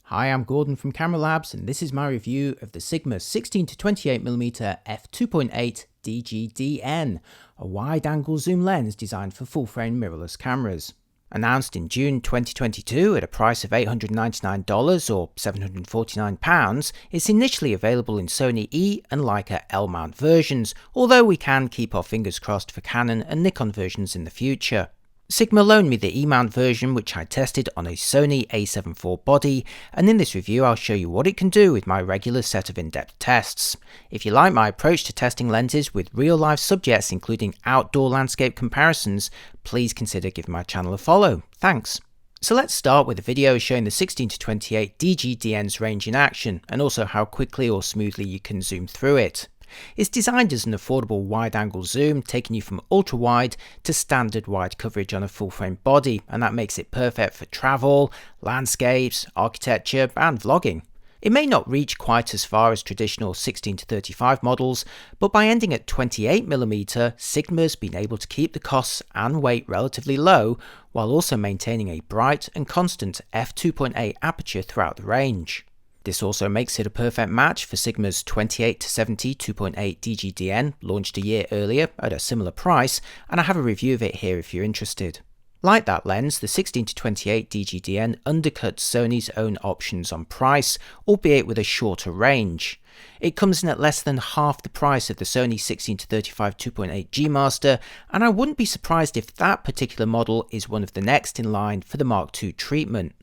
Hi, I'm Gordon from Camera Labs, and this is my review of the Sigma 16-28mm f2.8 DGDN, a wide-angle zoom lens designed for full-frame mirrorless cameras. Announced in June 2022 at a price of $899 or £749, it's initially available in Sony E and Leica L mount versions, although we can keep our fingers crossed for Canon and Nikon versions in the future. Sigma loaned me the E-mount version, which I tested on a Sony a7 IV body, and in this review I'll show you what it can do with my regular set of in-depth tests. If you like my approach to testing lenses with real-life subjects including outdoor landscape comparisons, please consider giving my channel a follow. Thanks. So let's start with a video showing the 16-28 DGDN's range in action, and also how quickly or smoothly you can zoom through it. It's designed as an affordable wide-angle zoom, taking you from ultra-wide to standard wide coverage on a full-frame body, and that makes it perfect for travel, landscapes, architecture, and vlogging. It may not reach quite as far as traditional 16-35 models, but by ending at 28mm, Sigma's been able to keep the costs and weight relatively low, while also maintaining a bright and constant f2.8 aperture throughout the range. This also makes it a perfect match for Sigma's 28-70 2.8 DGDN, launched a year earlier at a similar price, and I have a review of it here if you're interested. Like that lens, the 16-28 DGDN undercuts Sony's own options on price, albeit with a shorter range. It comes in at less than half the price of the Sony 16-35 2.8 G Master, and I wouldn't be surprised if that particular model is one of the next in line for the Mark II treatment.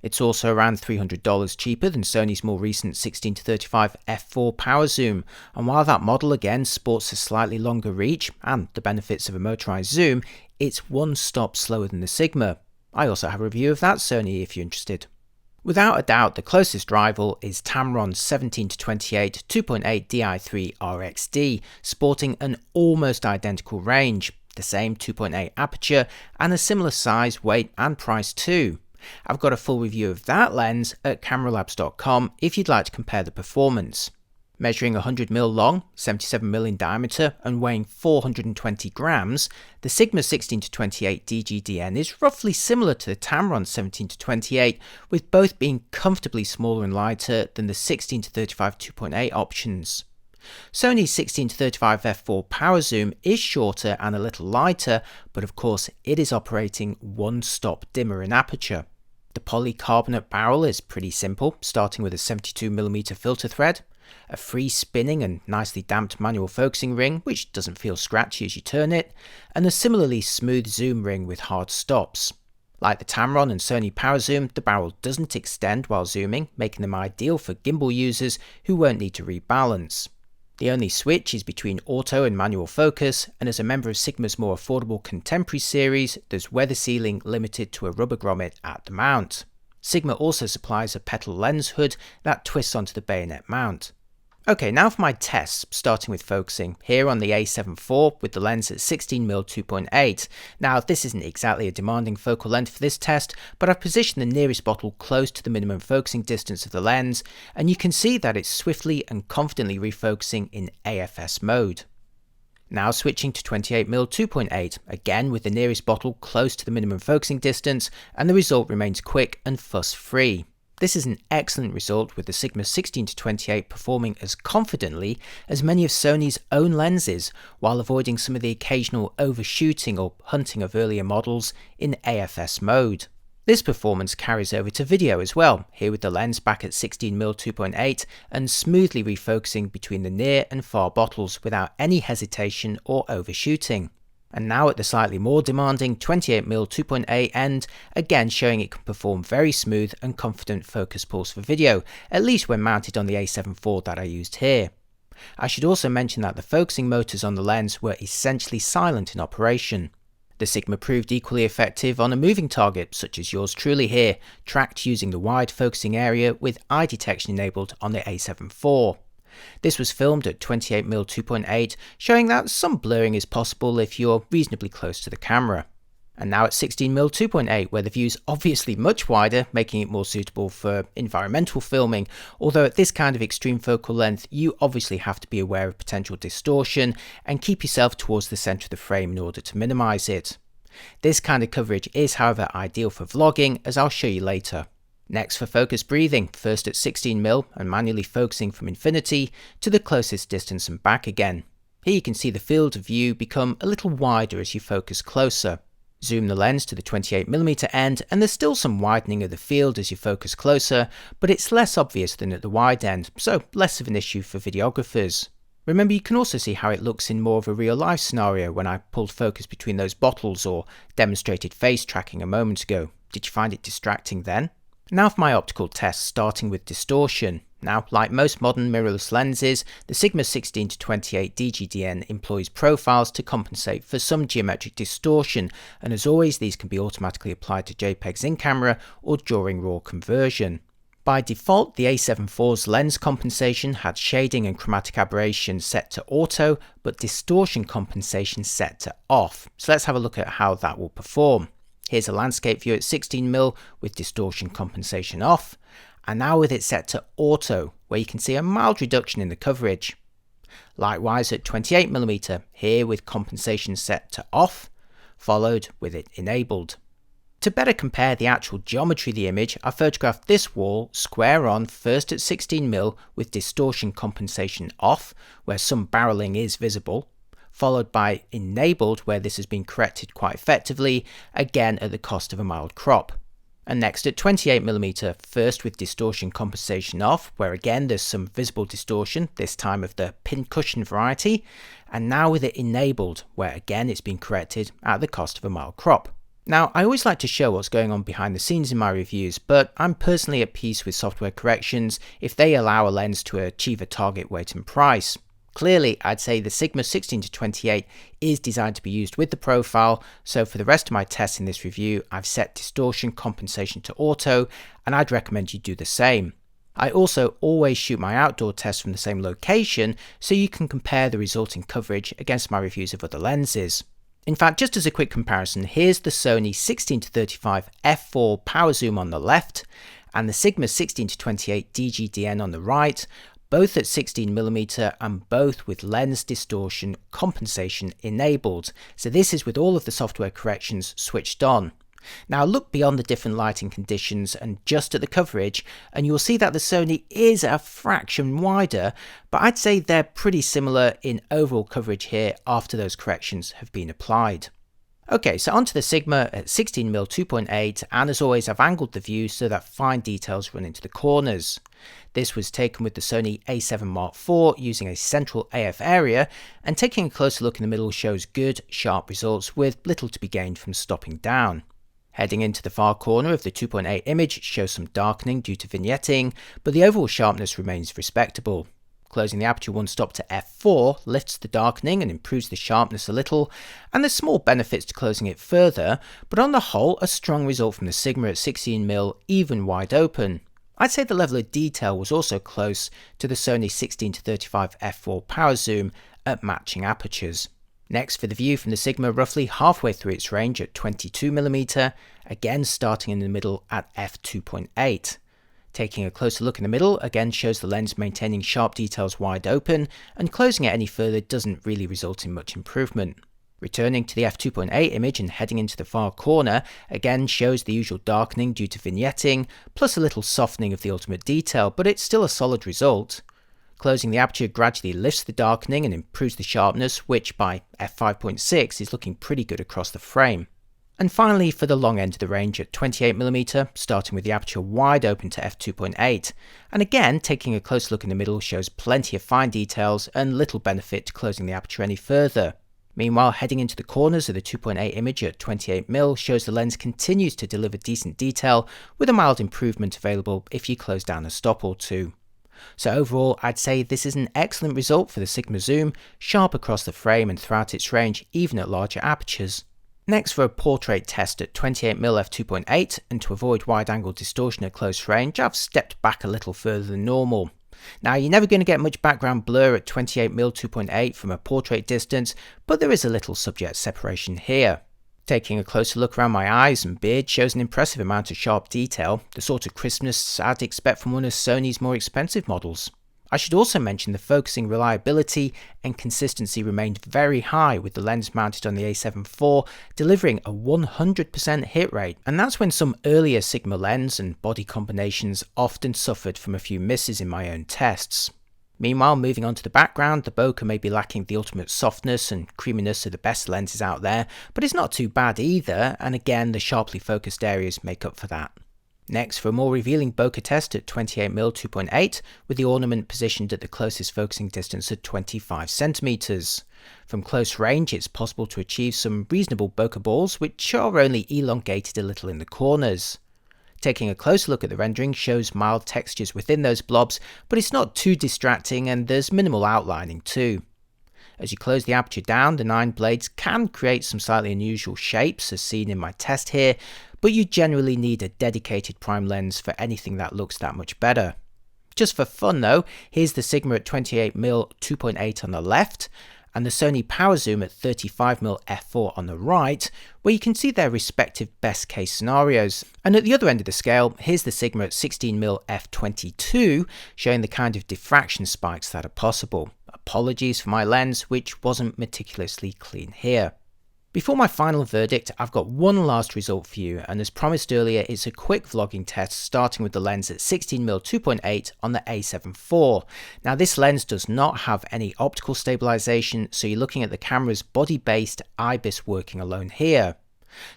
It's also around $300 cheaper than Sony's more recent 16-35 f4 power zoom, and while that model again sports a slightly longer reach and the benefits of a motorized zoom, it's one stop slower than the Sigma. I also have a review of that Sony if you're interested. Without a doubt, the closest rival is Tamron's 17-28 2.8 Di3 RXD, sporting an almost identical range, the same 2.8 aperture, and a similar size, weight and price too. I've got a full review of that lens at cameralabs.com if you'd like to compare the performance. Measuring 100mm long, 77mm in diameter, and weighing 420 grams, the Sigma 16-28 DGDN is roughly similar to the Tamron 17-28, with both being comfortably smaller and lighter than the 16-35 2.8 options. Sony's 16-35 f4 power zoom is shorter and a little lighter, but of course it is operating one stop dimmer in aperture. The polycarbonate barrel is pretty simple, starting with a 72mm filter thread, a free spinning and nicely damped manual focusing ring which doesn't feel scratchy as you turn it, and a similarly smooth zoom ring with hard stops. Like the Tamron and Sony Power Zoom, the barrel doesn't extend while zooming, making them ideal for gimbal users who won't need to rebalance. The only switch is between auto and manual focus, and as a member of Sigma's more affordable Contemporary series, there's weather sealing limited to a rubber grommet at the mount. Sigma also supplies a petal lens hood that twists onto the bayonet mount. Okay, now for my tests, starting with focusing, here on the a7 IV with the lens at 16mm 2.8. Now this isn't exactly a demanding focal length for this test, but I've positioned the nearest bottle close to the minimum focusing distance of the lens, and you can see that it's swiftly and confidently refocusing in AFS mode. Now switching to 28mm 2.8, again with the nearest bottle close to the minimum focusing distance, and the result remains quick and fuss-free. This is an excellent result, with the Sigma 16-28 performing as confidently as many of Sony's own lenses, while avoiding some of the occasional overshooting or hunting of earlier models in AFS mode. This performance carries over to video as well, here with the lens back at 16mm 2.8 and smoothly refocusing between the near and far bottles without any hesitation or overshooting. And now at the slightly more demanding 28mm 2.8 end, again showing it can perform very smooth and confident focus pulse for video, at least when mounted on the a7 IV that I used here. I should also mention that the focusing motors on the lens were essentially silent in operation. The Sigma proved equally effective on a moving target, such as yours truly here, tracked using the wide focusing area with eye detection enabled on the a7 IV. This was filmed at 28mm 2.8, showing that some blurring is possible if you're reasonably close to the camera. And now at 16mm 2.8, where the view's obviously much wider, making it more suitable for environmental filming, although at this kind of extreme focal length you obviously have to be aware of potential distortion and keep yourself towards the centre of the frame in order to minimise it. This kind of coverage is however ideal for vlogging, as I'll show you later. Next for focus breathing, first at 16mm and manually focusing from infinity to the closest distance and back again. Here you can see the field of view become a little wider as you focus closer. Zoom the lens to the 28mm end and there's still some widening of the field as you focus closer, but it's less obvious than at the wide end, so less of an issue for videographers. Remember, you can also see how it looks in more of a real life scenario when I pulled focus between those bottles or demonstrated face tracking a moment ago. Did you find it distracting then? Now for my optical test, starting with distortion. Now, like most modern mirrorless lenses, the Sigma 16-28 DGDN employs profiles to compensate for some geometric distortion, and as always these can be automatically applied to JPEGs in camera or during RAW conversion. By default, the A7 IV's lens compensation had shading and chromatic aberration set to auto, but distortion compensation set to off. So let's have a look at how that will perform. Here's a landscape view at 16mm with distortion compensation off, and now with it set to auto, where you can see a mild reduction in the coverage. Likewise at 28mm, here with compensation set to off, followed with it enabled. To better compare the actual geometry of the image, I photographed this wall square on first at 16mm with distortion compensation off, where some barreling is visible, followed by enabled, where this has been corrected quite effectively, again at the cost of a mild crop. And next at 28mm, first with distortion compensation off, where again there's some visible distortion, this time of the pincushion variety, and now with it enabled, where again it's been corrected at the cost of a mild crop. Now, I always like to show what's going on behind the scenes in my reviews, but I'm personally at peace with software corrections if they allow a lens to achieve a target weight and price. Clearly, I'd say the Sigma 16-28 is designed to be used with the profile, so for the rest of my tests in this review, I've set distortion compensation to auto, and I'd recommend you do the same. I also always shoot my outdoor tests from the same location, so you can compare the resulting coverage against my reviews of other lenses. In fact, just as a quick comparison, here's the Sony 16-35 f4 power zoom on the left, and the Sigma 16-28 DGDN on the right, both at 16mm and both with lens distortion compensation enabled. So this is with all of the software corrections switched on. Now look beyond the different lighting conditions and just at the coverage, and you'll see that the Sony is a fraction wider, but I'd say they're pretty similar in overall coverage here after those corrections have been applied. Okay, so onto the Sigma at 16mm 2.8, and as always I've angled the view so that fine details run into the corners. This was taken with the Sony A7 Mark IV using a central AF area, and taking a closer look in the middle shows good, sharp results with little to be gained from stopping down. Heading into the far corner of the 2.8 image shows some darkening due to vignetting, but the overall sharpness remains respectable. Closing the aperture one stop to f4 lifts the darkening and improves the sharpness a little, and there's small benefits to closing it further, but on the whole a strong result from the Sigma at 16mm even wide open. I'd say the level of detail was also close to the Sony 16-35 f4 power zoom at matching apertures. Next for the view from the Sigma roughly halfway through its range at 22mm, again starting in the middle at f2.8. Taking a closer look in the middle again shows the lens maintaining sharp details wide open, and closing it any further doesn't really result in much improvement. Returning to the f2.8 image and heading into the far corner again shows the usual darkening due to vignetting, plus a little softening of the ultimate detail, but it's still a solid result. Closing the aperture gradually lifts the darkening and improves the sharpness, which by f5.6 is looking pretty good across the frame. And finally for the long end of the range at 28mm, starting with the aperture wide open to f2.8, and again taking a close look in the middle shows plenty of fine details and little benefit to closing the aperture any further. Meanwhile, heading into the corners of the 2.8 image at 28mm shows the lens continues to deliver decent detail, with a mild improvement available if you close down a stop or two. So overall, I'd say this is an excellent result for the Sigma zoom, sharp across the frame and throughout its range, even at larger apertures. Next for a portrait test at 28mm f2.8, and to avoid wide angle distortion at close range, I've stepped back a little further than normal. Now you're never going to get much background blur at 28mm 2.8 from a portrait distance, but there is a little subject separation here. Taking a closer look around my eyes and beard shows an impressive amount of sharp detail, the sort of crispness I'd expect from one of Sony's more expensive models. I should also mention the focusing reliability and consistency remained very high, with the lens mounted on the a7 IV delivering a 100% hit rate, and that's when some earlier Sigma lens and body combinations often suffered from a few misses in my own tests. Meanwhile, moving on to the background, the bokeh may be lacking the ultimate softness and creaminess of the best lenses out there, but it's not too bad either, and again the sharply focused areas make up for that. Next, for a more revealing bokeh test at 28mm 2.8, with the ornament positioned at the closest focusing distance at 25cm. From close range, it's possible to achieve some reasonable bokeh balls, which are only elongated a little in the corners. Taking a closer look at the rendering shows mild textures within those blobs, but it's not too distracting and there's minimal outlining too. As you close the aperture down, the 9 blades can create some slightly unusual shapes as seen in my test here, but you generally need a dedicated prime lens for anything that looks that much better. Just for fun though, here's the Sigma at 28mm 2.8 on the left, and the Sony Power Zoom at 35mm f4 on the right, where you can see their respective best case scenarios. And at the other end of the scale, here's the Sigma at 16mm f22, showing the kind of diffraction spikes that are possible. Apologies for my lens, which wasn't meticulously clean here. Before my final verdict, I've got one last result for you, and as promised earlier, it's a quick vlogging test starting with the lens at 16mm 2.8 on the a7 IV. Now this lens does not have any optical stabilization, so you're looking at the camera's body-based IBIS working alone here.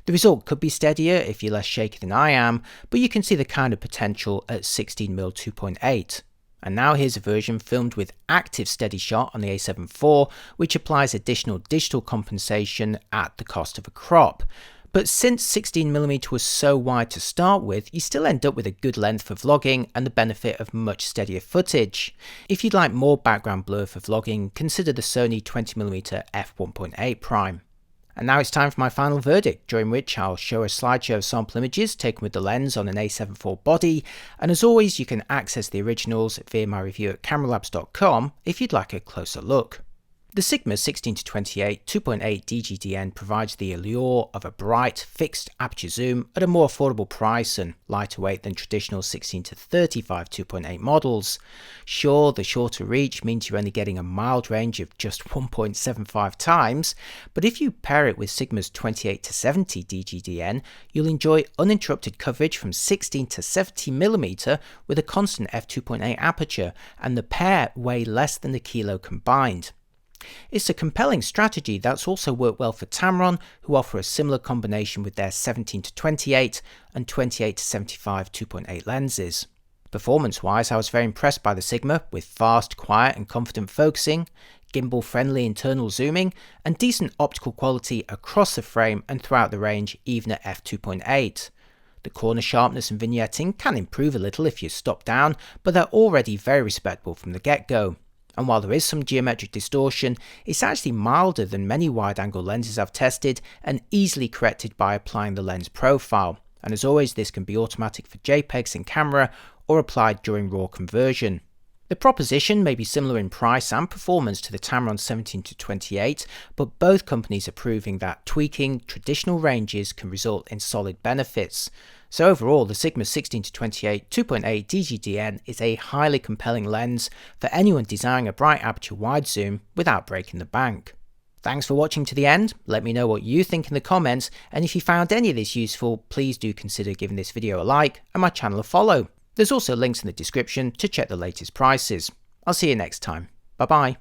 The result could be steadier if you're less shaky than I am, but you can see the kind of potential at 16mm 2.8. And now here's a version filmed with active steady shot on the a7 IV, which applies additional digital compensation at the cost of a crop. But since 16mm was so wide to start with, you still end up with a good length for vlogging and the benefit of much steadier footage. If you'd like more background blur for vlogging, consider the Sony 20mm f1.8 prime. And now it's time for my final verdict, during which I'll show a slideshow of sample images taken with the lens on an a7 IV body, and as always you can access the originals via my review at cameralabs.com if you'd like a closer look. The Sigma 16-28 2.8 DGDN provides the allure of a bright, fixed aperture zoom at a more affordable price and lighter weight than traditional 16-35 2.8 models. Sure, the shorter reach means you're only getting a mild range of just 1.75 times, but if you pair it with Sigma's 28-70 DGDN, you'll enjoy uninterrupted coverage from 16-70mm with a constant f2.8 aperture, and the pair weigh less than a kilo combined. It's a compelling strategy that's also worked well for Tamron, who offer a similar combination with their 17-28 and 28-75 2.8 lenses. Performance-wise, I was very impressed by the Sigma, with fast, quiet and confident focusing, gimbal-friendly internal zooming, and decent optical quality across the frame and throughout the range, even at f2.8. The corner sharpness and vignetting can improve a little if you stop down, but they're already very respectable from the get-go. And while there is some geometric distortion, it's actually milder than many wide-angle lenses I've tested and easily corrected by applying the lens profile. And as always, this can be automatic for JPEGs in camera or applied during RAW conversion. The proposition may be similar in price and performance to the Tamron 17-28, but both companies are proving that tweaking traditional ranges can result in solid benefits. So overall, the Sigma 16-28 2.8 DGDN is a highly compelling lens for anyone desiring a bright aperture wide zoom without breaking the bank. Thanks for watching to the end. Let me know what you think in the comments, and if you found any of this useful, please do consider giving this video a like and my channel a follow. There's also links in the description to check the latest prices. I'll see you next time. Bye bye.